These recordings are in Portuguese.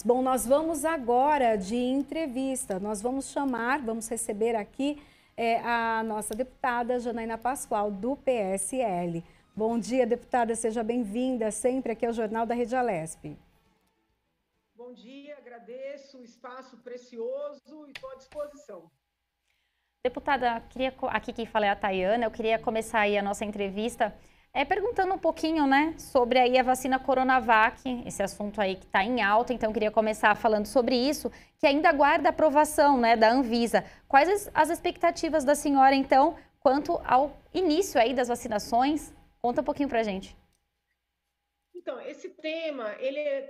Bom, nós vamos agora de entrevista. Nós vamos receber aqui a nossa deputada Janaína Pascoal, do PSL. Bom dia, deputada, seja bem-vinda sempre aqui ao Jornal da Rede Alesp. Bom dia, agradeço o espaço precioso e estou à disposição. Deputada, aqui quem fala é a Tayana, eu queria começar aí a nossa entrevista perguntando um pouquinho, né, sobre aí a vacina Coronavac, esse assunto aí que está em alta, então eu queria começar falando sobre isso, que ainda aguarda aprovação, né, da Anvisa. Quais as expectativas da senhora, então, quanto ao início aí das vacinações? Conta um pouquinho pra gente. Então, esse tema,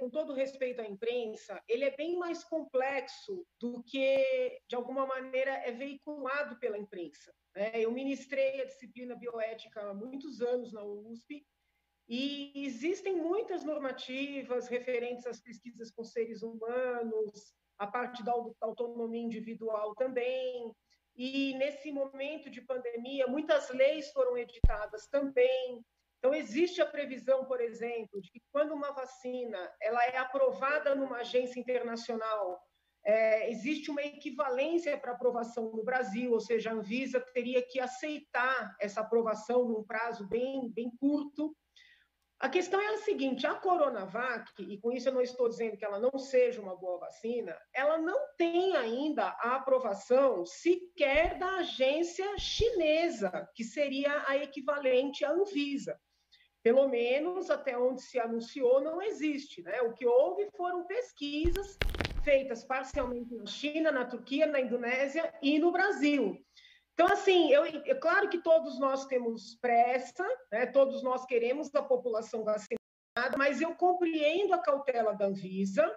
com todo respeito à imprensa, ele é bem mais complexo do que, de alguma maneira, é veiculado pela imprensa, né? Eu ministrei a disciplina bioética há muitos anos na USP e existem muitas normativas referentes às pesquisas com seres humanos, a parte da autonomia individual também, e nesse momento de pandemia, muitas leis foram editadas também. Então, existe a previsão, por exemplo, de que quando uma vacina ela é aprovada numa agência internacional, existe uma equivalência para aprovação no Brasil, ou seja, a Anvisa teria que aceitar essa aprovação num prazo bem curto. A questão é a seguinte, a Coronavac, e com isso eu não estou dizendo que ela não seja uma boa vacina, ela não tem ainda a aprovação sequer da agência chinesa, que seria a equivalente à Anvisa. Pelo menos até onde se anunciou não existe, né? O que houve foram pesquisas feitas parcialmente na China, na Turquia, na Indonésia e no Brasil. Então, assim, é claro que todos nós temos pressa, né? Todos nós queremos a população vacinada, mas eu compreendo a cautela da Anvisa,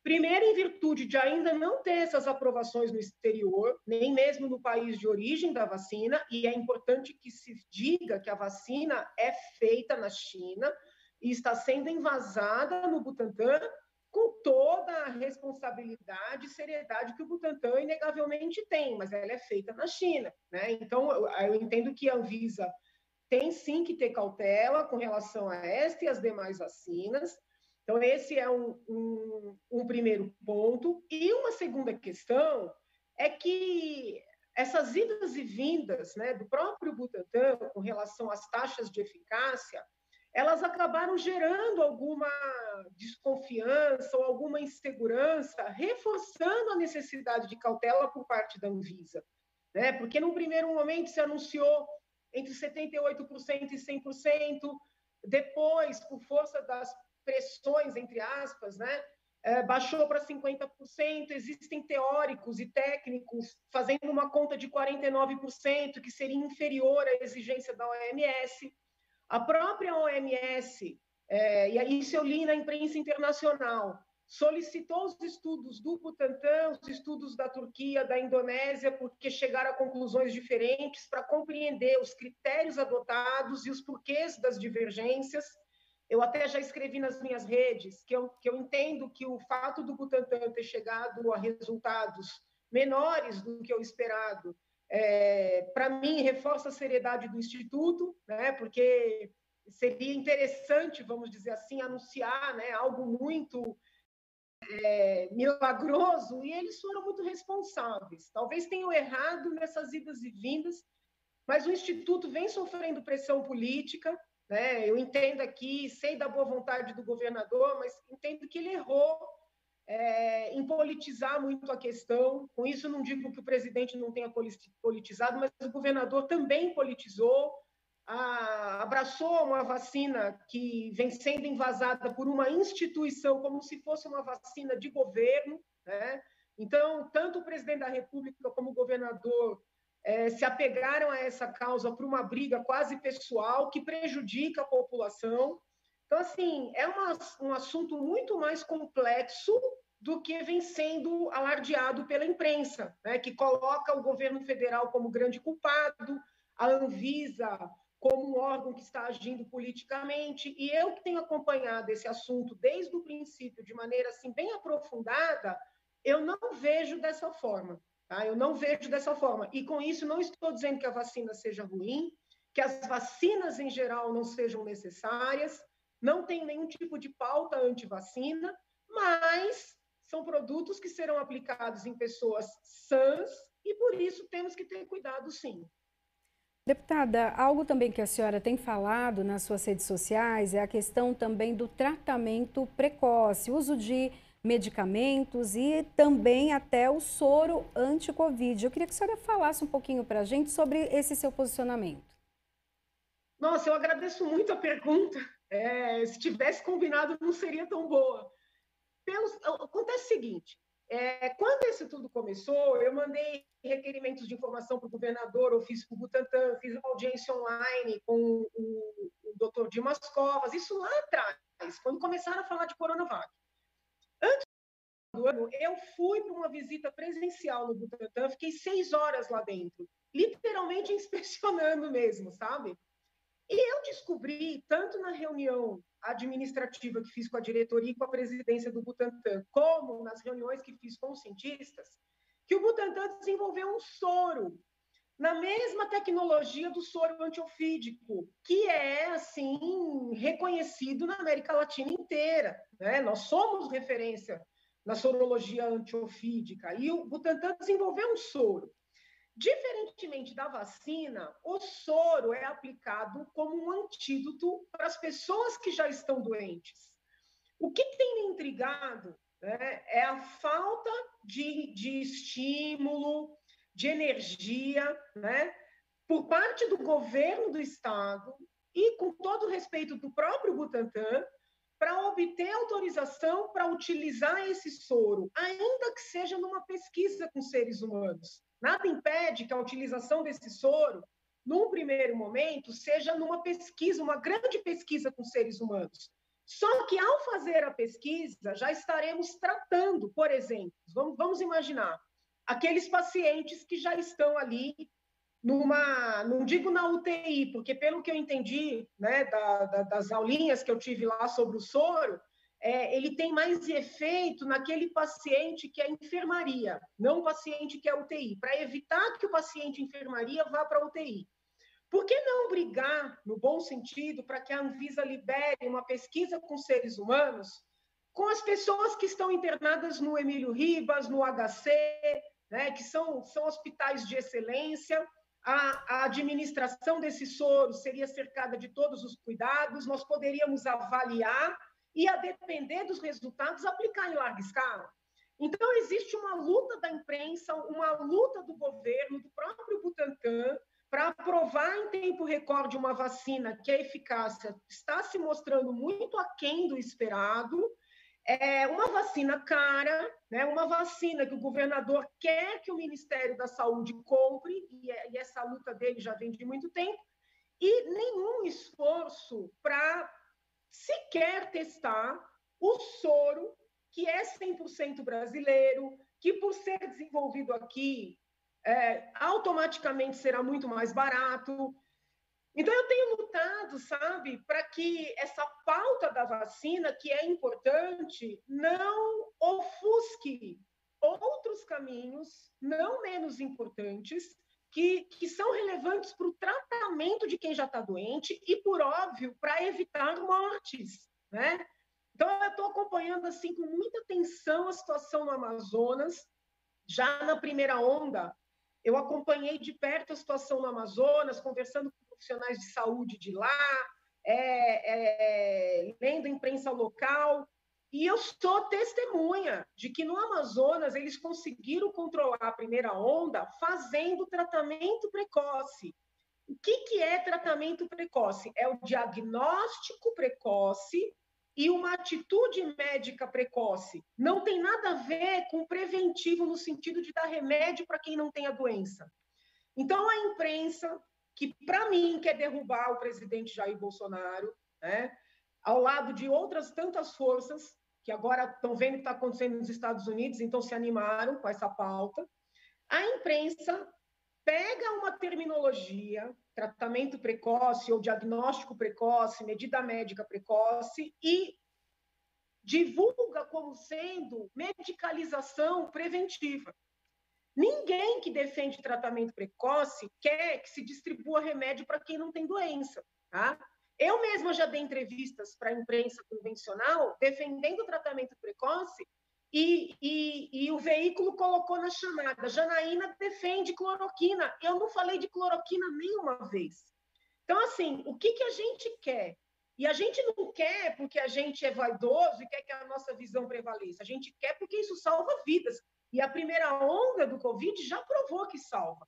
primeiro em virtude de ainda não ter essas aprovações no exterior, nem mesmo no país de origem da vacina, e é importante que se diga que a vacina é feita na China e está sendo envasada no Butantan, com toda a responsabilidade e seriedade que o Butantan inegavelmente tem, mas ela é feita na China, né? Então, eu entendo que a Anvisa tem sim que ter cautela com relação a esta e as demais vacinas. Então, esse é um primeiro ponto. E uma segunda questão é que essas idas e vindas, né, do próprio Butantan com relação às taxas de eficácia, elas acabaram gerando alguma desconfiança ou alguma insegurança, reforçando a necessidade de cautela por parte da Anvisa, né? Porque num primeiro momento se anunciou entre 78% e 100%, depois, por força das pressões, entre aspas, né, baixou para 50%, existem teóricos e técnicos fazendo uma conta de 49%, que seria inferior à exigência da OMS. A própria OMS, e isso eu li na imprensa internacional, solicitou os estudos do Butantan, os estudos da Turquia, da Indonésia, porque chegaram a conclusões diferentes para compreender os critérios adotados e os porquês das divergências. Eu até já escrevi nas minhas redes que eu entendo que o fato do Butantan ter chegado a resultados menores do que o esperado para mim, reforça a seriedade do Instituto, né, porque seria interessante, vamos dizer assim, anunciar, né, algo muito milagroso, e eles foram muito responsáveis. Talvez tenham errado nessas idas e vindas, mas o Instituto vem sofrendo pressão política, né? Eu entendo aqui, sei da boa vontade do governador, mas entendo que ele errou em politizar muito a questão. Com isso, não digo que o presidente não tenha politizado, mas o governador também politizou, abraçou uma vacina que vem sendo invasada por uma instituição como se fosse uma vacina de governo, né? Então, tanto o presidente da República como o governador se apegaram a essa causa por uma briga quase pessoal que prejudica a população. Então, assim, é um assunto muito mais complexo do que vem sendo alardeado pela imprensa, né, que coloca o governo federal como grande culpado, a Anvisa como um órgão que está agindo politicamente. E eu que tenho acompanhado esse assunto desde o princípio, de maneira assim bem aprofundada, eu não vejo dessa forma. Tá? Eu não vejo dessa forma. E com isso, não estou dizendo que a vacina seja ruim, que as vacinas em geral não sejam necessárias, não tem nenhum tipo de pauta anti-vacina, mas são produtos que serão aplicados em pessoas sãs e, por isso, temos que ter cuidado, sim. Deputada, algo também que a senhora tem falado nas suas redes sociais é a questão também do tratamento precoce, uso de medicamentos e também até o soro anti-Covid. Eu queria que a senhora falasse um pouquinho para a gente sobre esse seu posicionamento. Nossa, eu agradeço muito a pergunta. Se tivesse combinado, não seria tão boa. Acontece o seguinte, quando isso tudo começou, eu mandei requerimentos de informação para o governador, eu fiz para o Butantan, fiz uma audiência online com o doutor Dimas Covas, isso lá atrás, quando começaram a falar de Coronavac. Antes do ano, eu fui para uma visita presencial no Butantan, fiquei 6 horas lá dentro, literalmente inspecionando mesmo, sabe? E eu descobri, tanto na reunião administrativa que fiz com a diretoria e com a presidência do Butantan, como nas reuniões que fiz com os cientistas, que o Butantan desenvolveu um soro, na mesma tecnologia do soro antiofídico, que é, assim, reconhecido na América Latina inteira, né? Nós somos referência na sorologia antiofídica, e o Butantan desenvolveu um soro. Diferentemente da vacina, o soro é aplicado como um antídoto para as pessoas que já estão doentes. O que tem me intrigado, né, é a falta de estímulo, de energia, né, por parte do governo do estado e, com todo o respeito do próprio Butantan, para obter autorização para utilizar esse soro, ainda que seja numa pesquisa com seres humanos. Nada impede que a utilização desse soro, num primeiro momento, seja numa pesquisa, uma grande pesquisa com seres humanos. Só que, ao fazer a pesquisa, já estaremos tratando, por exemplo, vamos imaginar, aqueles pacientes que já estão ali não digo na UTI, porque pelo que eu entendi, né, das aulinhas que eu tive lá sobre o soro, ele tem mais efeito naquele paciente que é enfermaria, não o paciente que é UTI, para evitar que o paciente enfermaria vá para a UTI. Por que não brigar, no bom sentido, para que a Anvisa libere uma pesquisa com seres humanos, com as pessoas que estão internadas no Emílio Ribas, no HC, né, que são hospitais de excelência? A administração desse soro seria cercada de todos os cuidados, nós poderíamos avaliar e, a depender dos resultados, aplicar em larga escala. Então, existe uma luta da imprensa, uma luta do governo, do próprio Butantan, para aprovar em tempo recorde uma vacina que a eficácia está se mostrando muito aquém do esperado, uma vacina cara, né? Uma vacina que o governador quer que o Ministério da Saúde compre, e essa luta dele já vem de muito tempo, e nenhum esforço para sequer testar o soro, que é 100% brasileiro, que por ser desenvolvido aqui, automaticamente será muito mais barato. Então, eu tenho lutado, sabe, para que essa pauta da vacina, que é importante, não ofusque outros caminhos não menos importantes, que são relevantes para o tratamento de quem já está doente e, por óbvio, para evitar mortes, né? Então, eu estou acompanhando, assim, com muita atenção a situação no Amazonas. Já na primeira onda, eu acompanhei de perto a situação no Amazonas, conversando com profissionais de saúde de lá, lendo imprensa local, e eu sou testemunha de que no Amazonas eles conseguiram controlar a primeira onda fazendo tratamento precoce. O que é tratamento precoce? É o diagnóstico precoce e uma atitude médica precoce. Não tem nada a ver com preventivo no sentido de dar remédio para quem não tem a doença. Então, a imprensa, que para mim quer derrubar o presidente Jair Bolsonaro, né, ao lado de outras tantas forças que agora estão vendo o que está acontecendo nos Estados Unidos, então se animaram com essa pauta, a imprensa pega uma terminologia, tratamento precoce ou diagnóstico precoce, medida médica precoce, e divulga como sendo medicalização preventiva. Ninguém que defende tratamento precoce quer que se distribua remédio para quem não tem doença, tá? Eu mesma já dei entrevistas para a imprensa convencional defendendo o tratamento precoce e o veículo colocou na chamada: Janaína defende cloroquina. Eu não falei de cloroquina nenhuma vez. Então, assim, o que a gente quer? E a gente não quer porque a gente é vaidoso e quer que a nossa visão prevaleça. A gente quer porque isso salva vidas. E a primeira onda do Covid já provou que salva.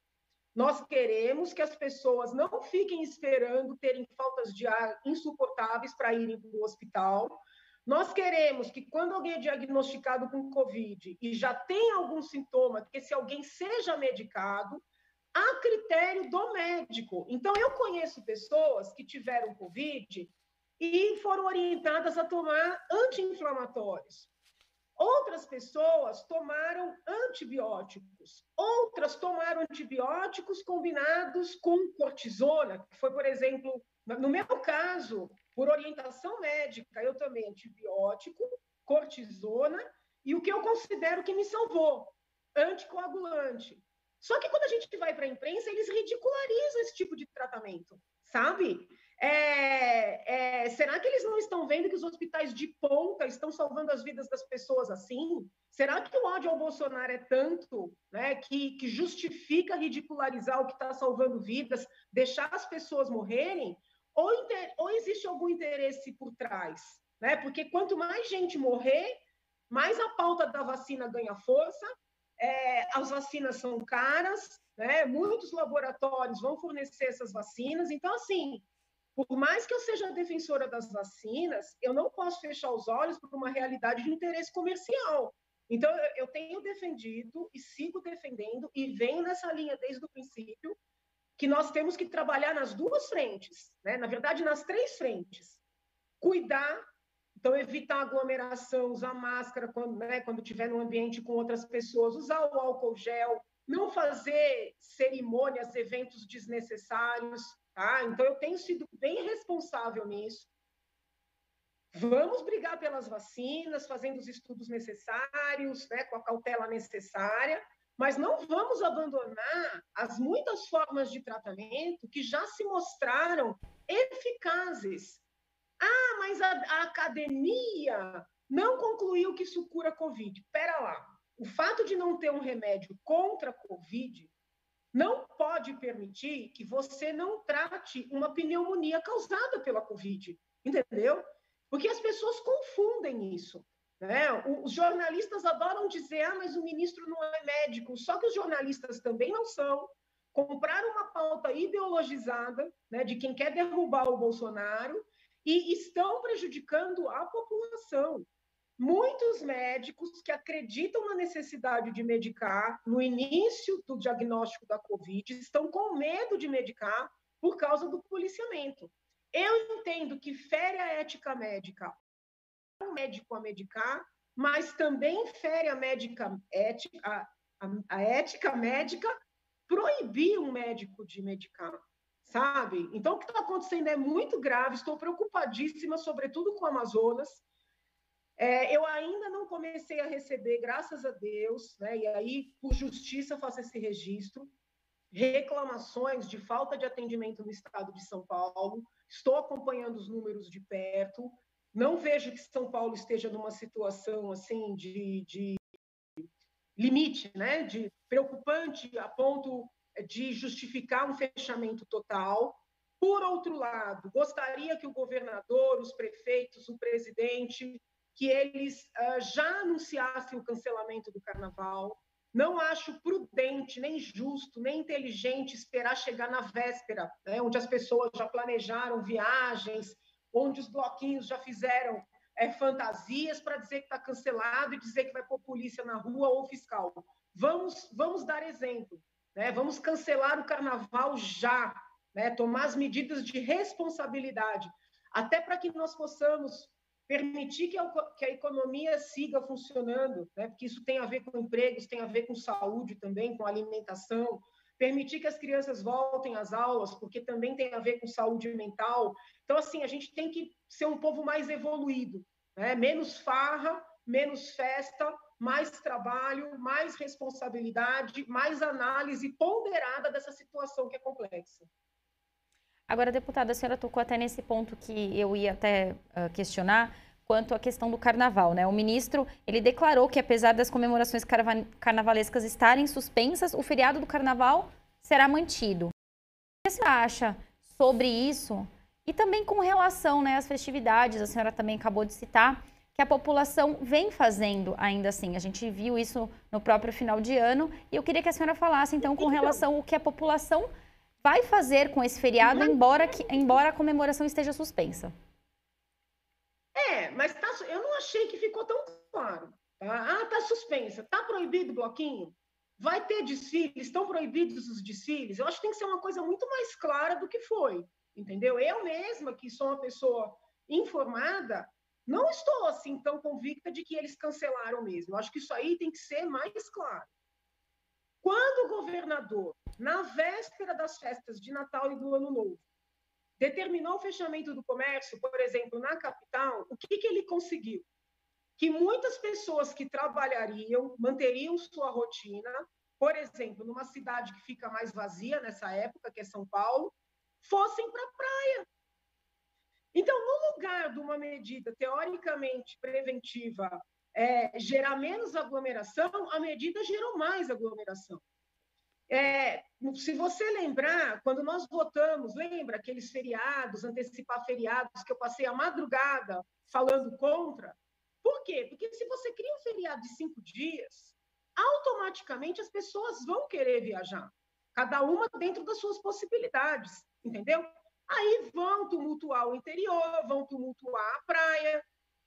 Nós queremos que as pessoas não fiquem esperando terem faltas de ar insuportáveis para irem para o hospital. Nós queremos que, quando alguém é diagnosticado com Covid e já tem algum sintoma, que esse alguém seja medicado a critério do médico. Então, eu conheço pessoas que tiveram Covid e foram orientadas a tomar anti-inflamatórios. Outras pessoas tomaram antibióticos. Outras tomaram antibióticos combinados com cortisona, que foi, por exemplo, no meu caso, por orientação médica, eu tomei antibiótico, cortisona e o que eu considero que me salvou, anticoagulante. Só que quando a gente vai para a imprensa, eles ridicularizam esse tipo de tratamento, sabe? Será que eles não estão vendo que os hospitais de ponta estão salvando as vidas das pessoas assim? Será que o ódio ao Bolsonaro é tanto, né, que justifica ridicularizar o que está salvando vidas, deixar as pessoas morrerem? Ou existe algum interesse por trás? Né? Porque quanto mais gente morrer, mais a pauta da vacina ganha força, as vacinas são caras, né? Muitos laboratórios vão fornecer essas vacinas. Então, assim, por mais que eu seja defensora das vacinas, eu não posso fechar os olhos para uma realidade de interesse comercial. Então, eu tenho defendido e sigo defendendo e venho nessa linha desde o princípio que nós temos que trabalhar nas duas frentes, né? Na verdade, nas três frentes. Cuidar, então evitar aglomeração, usar máscara quando estiver num ambiente com outras pessoas, usar o álcool gel, não fazer cerimônias, eventos desnecessários, tá? Então, eu tenho sido bem responsável nisso. Vamos brigar pelas vacinas, fazendo os estudos necessários, né, com a cautela necessária, mas não vamos abandonar as muitas formas de tratamento que já se mostraram eficazes. Ah, mas a academia não concluiu que isso cura a Covid. Espera lá. O fato de não ter um remédio contra a Covid não pode permitir que você não trate uma pneumonia causada pela Covid, entendeu? Porque as pessoas confundem isso, né? Os jornalistas adoram dizer, mas o ministro não é médico, só que os jornalistas também não são. Compraram uma pauta ideologizada, né, de quem quer derrubar o Bolsonaro e estão prejudicando a população. Muitos médicos que acreditam na necessidade de medicar no início do diagnóstico da Covid estão com medo de medicar por causa do policiamento. Eu entendo que fere a ética médica o médico a medicar, mas também fere a ética médica proibir um médico de medicar, sabe? Então, o que está acontecendo é muito grave, estou preocupadíssima, sobretudo com o Amazonas. Eu ainda não comecei a receber, graças a Deus, né? E aí, por justiça, faço esse registro, reclamações de falta de atendimento no estado de São Paulo. Estou acompanhando os números de perto. Não vejo que São Paulo esteja numa situação assim de limite, né? De preocupante a ponto de justificar um fechamento total. Por outro lado, gostaria que o governador, os prefeitos, o presidente, que eles já anunciassem o cancelamento do carnaval. Não acho prudente, nem justo, nem inteligente esperar chegar na véspera, né, onde as pessoas já planejaram viagens, onde os bloquinhos já fizeram fantasias para dizer que está cancelado e dizer que vai pôr polícia na rua ou fiscal. Vamos dar exemplo, né? Vamos cancelar o carnaval já, né? Tomar as medidas de responsabilidade, até para que nós possamos permitir que a economia siga funcionando, né? Porque isso tem a ver com empregos, tem a ver com saúde também, com alimentação, permitir que as crianças voltem às aulas, porque também tem a ver com saúde mental. Então, assim, a gente tem que ser um povo mais evoluído, né? Menos farra, menos festa, mais trabalho, mais responsabilidade, mais análise ponderada dessa situação que é complexa. Agora, deputada, a senhora tocou até nesse ponto que eu ia até questionar, quanto à questão do carnaval, né? O ministro, ele declarou que apesar das comemorações carnavalescas estarem suspensas, o feriado do carnaval será mantido. O que você acha sobre isso? E também com relação, né, às festividades, a senhora também acabou de citar, que a população vem fazendo ainda assim. A gente viu isso no próprio final de ano, e eu queria que a senhora falasse, então, com relação ao que a população vai fazer com esse feriado, embora a comemoração esteja suspensa. Mas eu não achei que ficou tão claro. Tá? Tá suspensa. Tá proibido o bloquinho? Vai ter desfiles? Estão proibidos os desfiles? Eu acho que tem que ser uma coisa muito mais clara do que foi, entendeu? Eu mesma, que sou uma pessoa informada, não estou assim tão convicta de que eles cancelaram mesmo. Eu acho que isso aí tem que ser mais claro. Quando o governador, na véspera das festas de Natal e do Ano Novo, determinou o fechamento do comércio, por exemplo, na capital, o que ele conseguiu? Que muitas pessoas que trabalhariam, manteriam sua rotina, por exemplo, numa cidade que fica mais vazia nessa época, que é São Paulo, fossem para a praia. Então, no lugar de uma medida teoricamente preventiva gerar menos aglomeração, a medida gerou mais aglomeração. Se você lembrar, quando nós votamos, lembra aqueles feriados, antecipar feriados, que eu passei a madrugada falando contra? Por quê? Porque se você cria um feriado de 5 dias, automaticamente as pessoas vão querer viajar, cada uma dentro das suas possibilidades, entendeu? Aí vão tumultuar o interior, vão tumultuar a praia,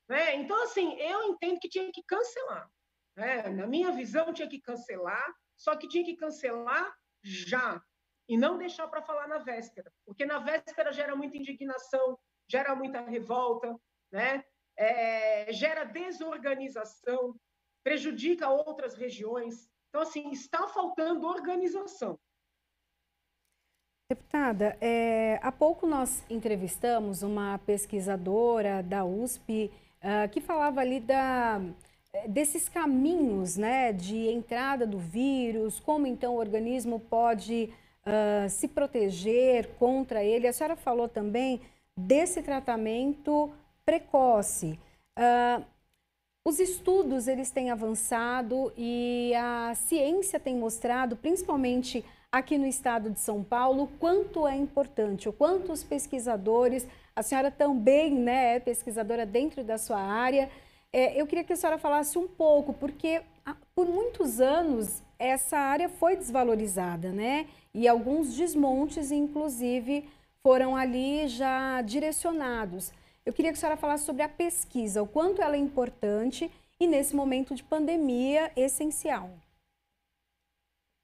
né? Então, assim, eu entendo que tinha que cancelar, né? Na minha visão, tinha que cancelar, só que tinha que cancelar já, e não deixar para falar na véspera, porque na véspera gera muita indignação, gera muita revolta, né? Gera desorganização, prejudica outras regiões. Então, assim, está faltando organização. Deputada, há pouco nós entrevistamos uma pesquisadora da USP que falava ali desses caminhos, né, de entrada do vírus, como então o organismo pode se proteger contra ele. A senhora falou também desse tratamento precoce. Os estudos eles têm avançado e a ciência tem mostrado, principalmente aqui no estado de São Paulo, o quanto é importante, o quanto os pesquisadores, a senhora também, né, é pesquisadora dentro da sua área. Eu queria que a senhora falasse um pouco, porque por muitos anos essa área foi desvalorizada, né? E alguns desmontes, inclusive, foram ali já direcionados. Eu queria que a senhora falasse sobre a pesquisa, o quanto ela é importante e, nesse momento de pandemia, essencial.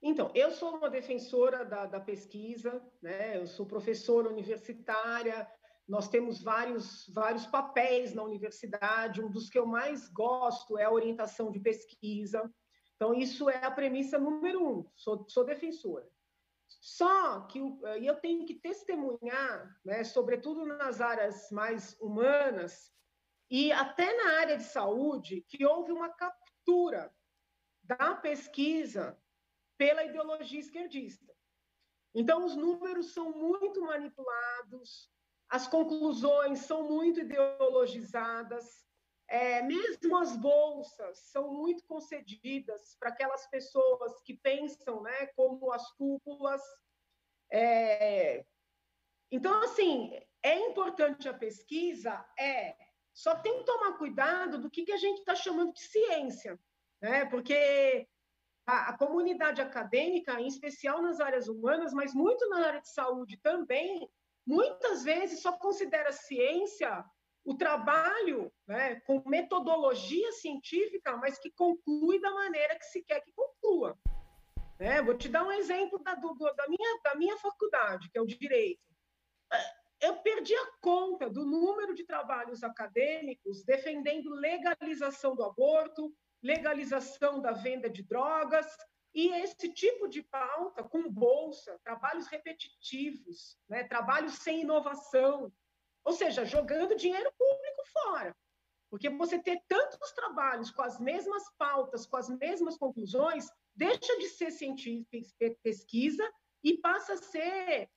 Então, eu sou uma defensora da pesquisa, né? Eu sou professora universitária, nós temos vários papéis na universidade, um dos que eu mais gosto é a orientação de pesquisa. Então, isso é a premissa número 1, sou defensora. Só que eu tenho que testemunhar, né, sobretudo nas áreas mais humanas e até na área de saúde, que houve uma captura da pesquisa pela ideologia esquerdista. Então, os números são muito manipulados, as conclusões são muito ideologizadas, mesmo as bolsas são muito concedidas para aquelas pessoas que pensam, né, como as cúpulas. Então, assim, é importante a pesquisa, só tem que tomar cuidado do que a gente está chamando de ciência, né? Porque a comunidade acadêmica, em especial nas áreas humanas, mas muito na área de saúde também, muitas vezes só considera ciência o trabalho, né, com metodologia científica, mas que conclui da maneira que se quer que conclua. Vou te dar um exemplo da minha faculdade, que é o Direito. Eu perdi a conta do número de trabalhos acadêmicos defendendo legalização do aborto, legalização da venda de drogas, e esse tipo de pauta com bolsa, trabalhos repetitivos, né, trabalhos sem inovação, ou seja, jogando dinheiro público fora. Porque você ter tantos trabalhos com as mesmas pautas, com as mesmas conclusões, deixa de ser científica, pesquisa, e passa a ser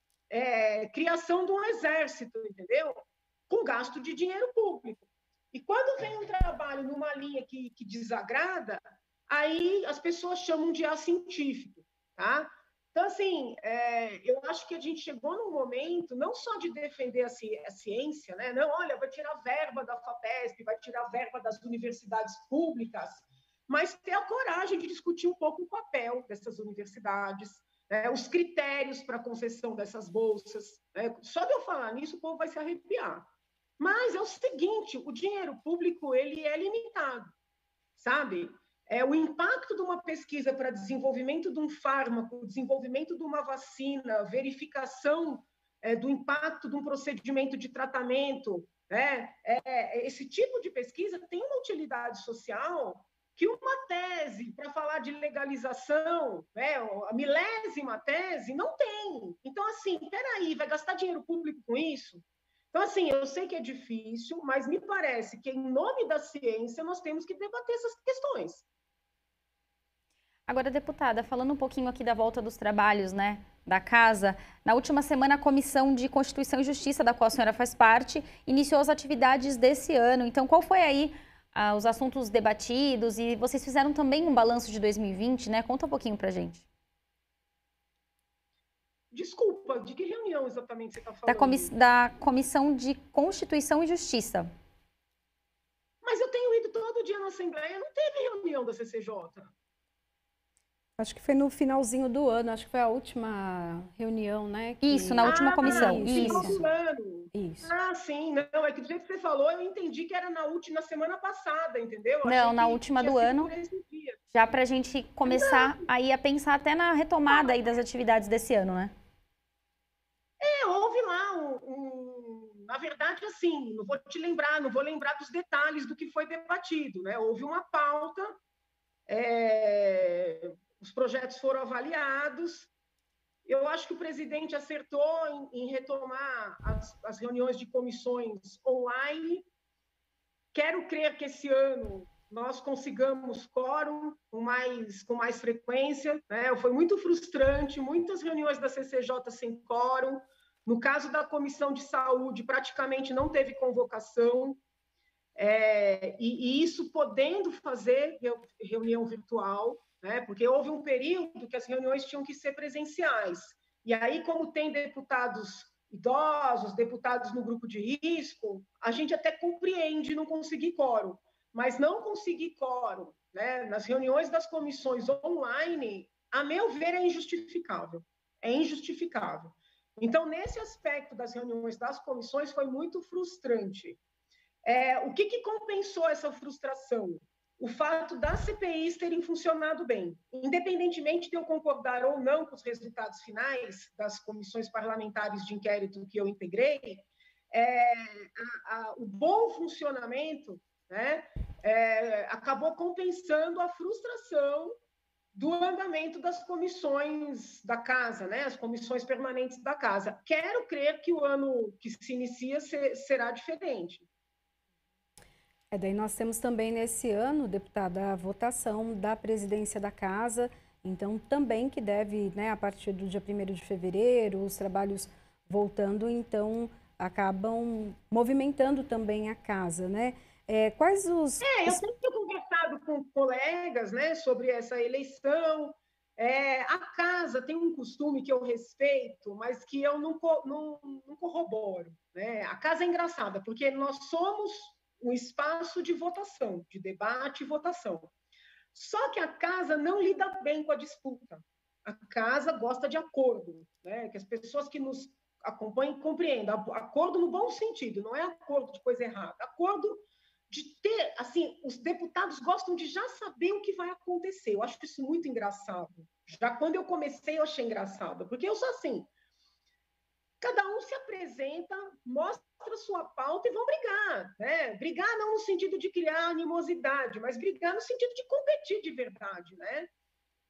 criação de um exército, entendeu? Com gasto de dinheiro público. E quando vem um trabalho numa linha que desagrada, aí as pessoas chamam de acientífico, tá? Então, assim, eu acho que a gente chegou num momento não só de defender a ciência, né? Não, olha, vai tirar verba da FAPESP, vai tirar verba das universidades públicas, mas ter a coragem de discutir um pouco o papel dessas universidades, né? Os critérios para a concessão dessas bolsas. Né? Só de eu falar nisso, o povo vai se arrepiar. Mas é o seguinte, o dinheiro público ele é limitado, sabe? O impacto de uma pesquisa para desenvolvimento de um fármaco, desenvolvimento de uma vacina, verificação do impacto de um procedimento de tratamento, né? Esse tipo de pesquisa tem uma utilidade social que uma tese para falar de legalização, né? A milésima tese, não tem. Então, assim, peraí, vai gastar dinheiro público com isso? Então, assim, eu sei que é difícil, mas me parece que, em nome da ciência, nós temos que debater essas questões. Agora, deputada, falando um pouquinho aqui da volta dos trabalhos, né, da casa, na última semana a Comissão de Constituição e Justiça, da qual a senhora faz parte, iniciou as atividades desse ano. Então, qual foi aí os assuntos debatidos? E vocês fizeram também um balanço de 2020, né? Conta um pouquinho pra gente. Desculpa, de que reunião exatamente você está falando? Da Comissão de Constituição e Justiça. Mas eu tenho ido todo dia na Assembleia, não teve reunião da CCJ. Acho que foi no finalzinho do ano, acho que foi a última reunião, né? Isso, na última comissão. Isso. Ah, sim, não, é que do jeito que você falou, eu entendi que era na semana passada, entendeu? Não, na última do ano, já para a gente começar aí a pensar até na retomada aí das atividades desse ano, né? Houve lá na verdade, assim, não vou lembrar dos detalhes do que foi debatido, né? Houve uma pauta, os projetos foram avaliados. Eu acho que o presidente acertou em retomar as reuniões de comissões online. Quero crer que esse ano nós consigamos quórum com mais frequência, né? Foi muito frustrante, muitas reuniões da CCJ sem quórum. No caso da Comissão de Saúde, praticamente não teve convocação. E isso podendo fazer reunião virtual, né? Porque houve um período que as reuniões tinham que ser presenciais. E aí, como tem deputados idosos, deputados no grupo de risco, a gente até compreende não conseguir quórum, mas não conseguir quórum, né, nas reuniões das comissões online, a meu ver, é injustificável. É injustificável. Então, nesse aspecto das reuniões das comissões, foi muito frustrante. O que compensou essa frustração? O fato das CPIs terem funcionado bem. Independentemente de eu concordar ou não com os resultados finais das comissões parlamentares de inquérito que eu integrei, o bom funcionamento, né, acabou compensando a frustração do andamento das comissões da casa, né, as comissões permanentes da casa. Quero crer que o ano que se inicia será diferente. Daí nós temos também nesse ano, deputada, a votação da presidência da casa, então também que deve, né, a partir do dia 1º de fevereiro, os trabalhos voltando, então acabam movimentando também a casa, né? Quais os... Eu tenho conversado com colegas, né, sobre essa eleição. A casa tem um costume que eu respeito, mas que eu não corroboro, né? A casa é engraçada, porque nós somos um espaço de votação, de debate e votação. Só que a casa não lida bem com a disputa. A casa gosta de acordo, né? Que as pessoas que nos acompanham compreendam. Acordo no bom sentido, não é acordo de coisa errada. Acordo de ter, assim, os deputados gostam de já saber o que vai acontecer. Eu acho isso muito engraçado. Já quando eu comecei, eu achei engraçado, porque eu sou assim, cada um se apresenta, mostra sua pauta e vão brigar, né? Brigar não no sentido de criar animosidade, mas brigar no sentido de competir de verdade, né?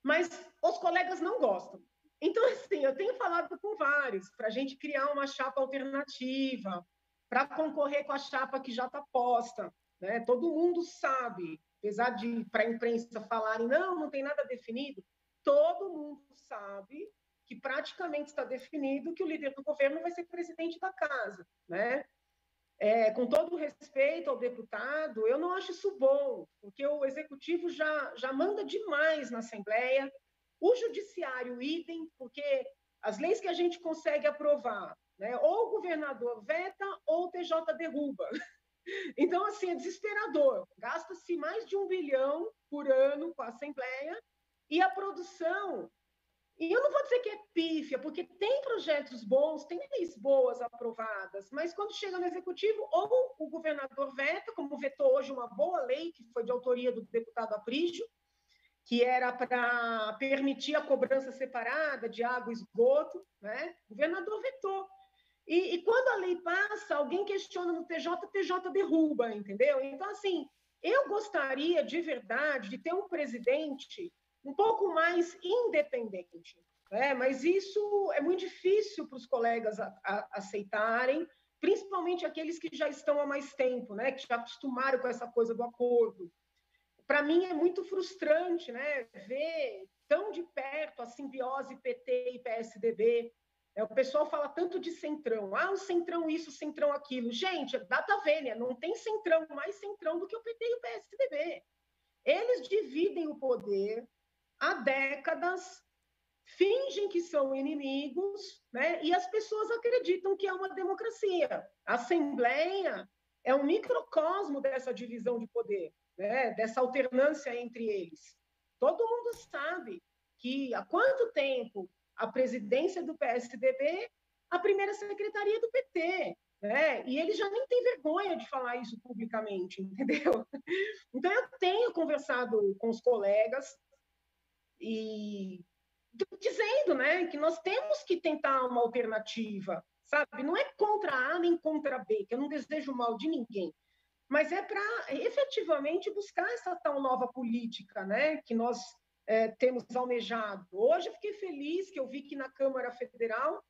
Mas os colegas não gostam. Então, assim, eu tenho falado com vários para a gente criar uma chapa alternativa, para concorrer com a chapa que já está posta, né? Todo mundo sabe, apesar de para a imprensa falarem não tem nada definido, todo mundo sabe que praticamente está definido que o líder do governo vai ser presidente da casa, né? Com todo o respeito ao deputado, eu não acho isso bom, porque o executivo já manda demais na Assembleia, o judiciário idem, porque as leis que a gente consegue aprovar, né, ou o governador veta ou o TJ derruba. Então, assim, é desesperador. Gasta-se mais de 1 bilhão por ano com a Assembleia e a produção... E eu não vou dizer que é pífia, porque tem projetos bons, tem leis boas aprovadas, mas quando chega no executivo, ou o governador veta, como vetou hoje uma boa lei, que foi de autoria do deputado Aprígio, que era para permitir a cobrança separada de água e esgoto, né? O governador vetou. E quando a lei passa, alguém questiona no TJ, o TJ derruba, entendeu? Então, assim, eu gostaria de verdade de ter um presidente um pouco mais independente, né? Mas isso é muito difícil para os colegas aceitarem, principalmente aqueles que já estão há mais tempo, né? Que já acostumaram com essa coisa do acordo. Para mim é muito frustrante, né? Ver tão de perto a simbiose PT e PSDB. O pessoal fala tanto de centrão. O centrão isso, o centrão aquilo. Gente, é data vênia, não tem centrão mais centrão do que o PT e o PSDB. Eles dividem o poder há décadas, fingem que são inimigos, né? E as pessoas acreditam que é uma democracia. A Assembleia é um microcosmo dessa divisão de poder, né? Dessa alternância entre eles. Todo mundo sabe que há quanto tempo a presidência do PSDB, a primeira secretaria do PT, né? E ele já nem tem vergonha de falar isso publicamente, entendeu? Então, eu tenho conversado com os colegas e dizendo, né, que nós temos que tentar uma alternativa, sabe? Não é contra A nem contra B, que eu não desejo mal de ninguém, mas é para efetivamente buscar essa tal nova política, né, que nós temos almejado. Hoje eu fiquei feliz que eu vi que na Câmara Federal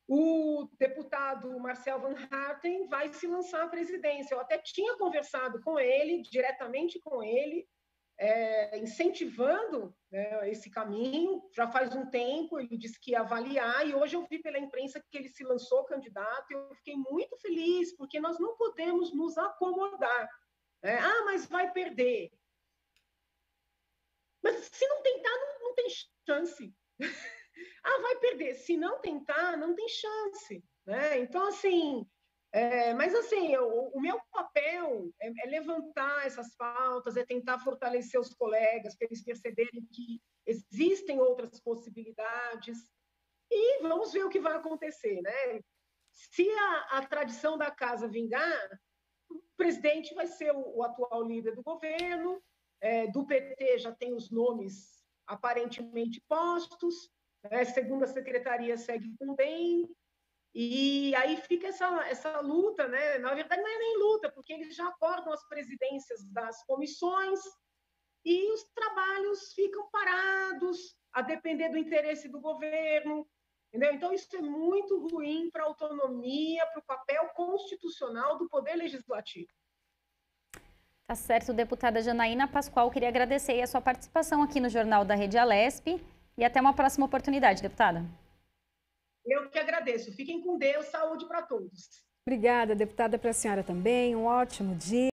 o deputado Marcel Van Hatten vai se lançar à presidência. Eu até tinha conversado com ele, diretamente com ele, incentivando, né, esse caminho. Já faz um tempo, ele disse que ia avaliar, e hoje eu vi pela imprensa que ele se lançou candidato, e eu fiquei muito feliz, porque nós não podemos nos acomodar, né? Mas vai perder. Mas se não tentar, não tem chance. Vai perder. Se não tentar, não tem chance, né? Então, assim... mas, assim, o meu papel é levantar essas pautas, é tentar fortalecer os colegas, para eles perceberem que existem outras possibilidades, e vamos ver o que vai acontecer, né? Se a tradição da casa vingar, o presidente vai ser o atual líder do governo, do PT já tem os nomes aparentemente postos, segunda secretaria segue com bem. E aí fica essa luta, né? Na verdade, não é nem luta, porque eles já acordam as presidências das comissões e os trabalhos ficam parados, a depender do interesse do governo, entendeu? Então, isso é muito ruim para a autonomia, para o papel constitucional do Poder Legislativo. Tá certo, deputada Janaína Pascoal, queria agradecer a sua participação aqui no Jornal da Rede Alesp e até uma próxima oportunidade, deputada. Eu que agradeço. Fiquem com Deus. Saúde para todos. Obrigada, deputada, para a senhora também. Um ótimo dia.